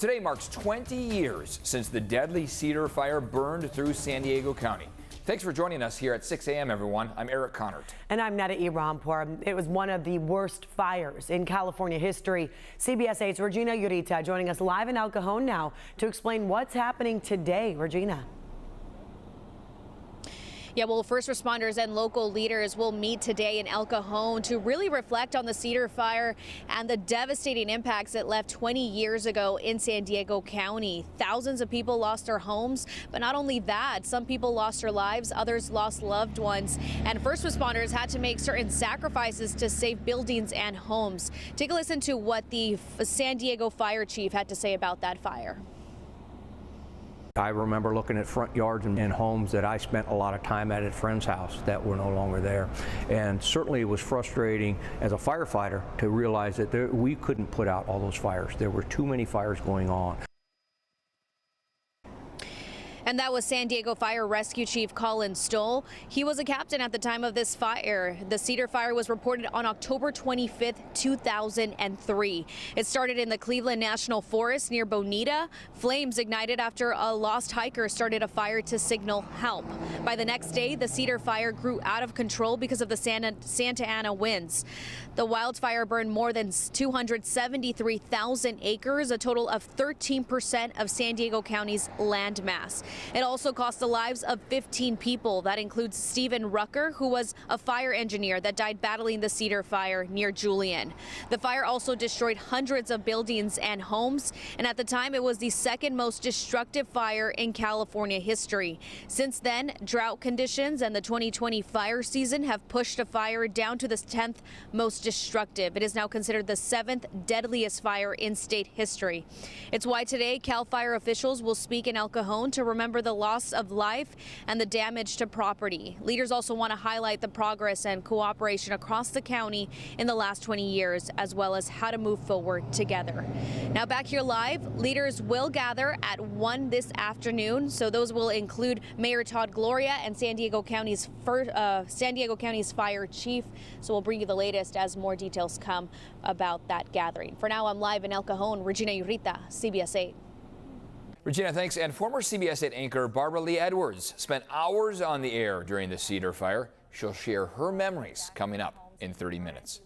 Today marks 20 years since the deadly Cedar Fire burned through San Diego County. Thanks for joining us here at 6 a.m. everyone. I'm Eric Connert. And I'm Netta Rampur. It was one of the worst fires in California history. CBS 8's Regina Urita joining us live in El Cajon now to explain what's happening today. Regina. Yeah, well, first responders and local leaders will meet today in El Cajon to really reflect on the Cedar Fire and the devastating impacts it left 20 years ago in San Diego County. Thousands of people lost their homes, but not only that, some people lost their lives, others lost loved ones, and first responders had to make certain sacrifices to save buildings and homes. Take a listen to what the San Diego fire chief had to say about that fire. I remember looking at front yards and homes that I spent a lot of time at friends' house that were no longer there. And certainly it was frustrating as a firefighter to realize that we couldn't put out all those fires. There were too many fires going on. And that was San Diego Fire Rescue Chief Colin Stoll. He was a captain at the time of this fire. The Cedar Fire was reported on October 25th, 2003. It started in the Cleveland National Forest near Bonita. Flames ignited after a lost hiker started a fire to signal help. By the next day, the Cedar Fire grew out of control because of the Santa Ana winds. The wildfire burned more than 273,000 acres, a total of 13% of San Diego County's land mass. It also cost the lives of 15 people. That includes Stephen Rucker, who was a fire engineer that died battling the Cedar Fire near Julian. The fire also destroyed hundreds of buildings and homes, and at the time it was the second most destructive fire in California history. Since then, drought conditions and the 2020 fire season have pushed the fire down to the 10th most destructive. It is now considered the 7th deadliest fire in state history. It's why today CAL FIRE officials will speak in El Cajon to remember the loss of life and the damage to property. Leaders also want to highlight the progress and cooperation across the county in the last 20 years, as well as how to move forward together. Now back here live, leaders will gather at 1 this afternoon. So those will include Mayor Todd Gloria and San Diego County's fire chief. So we'll bring you the latest as more details come about that gathering. For now, I'm live in El Cajon. Regina Urita, CBS 8. Regina, thanks. And former CBS 8 anchor Barbara Lee Edwards spent hours on the air during the Cedar Fire. She'll share her memories coming up in 30 minutes.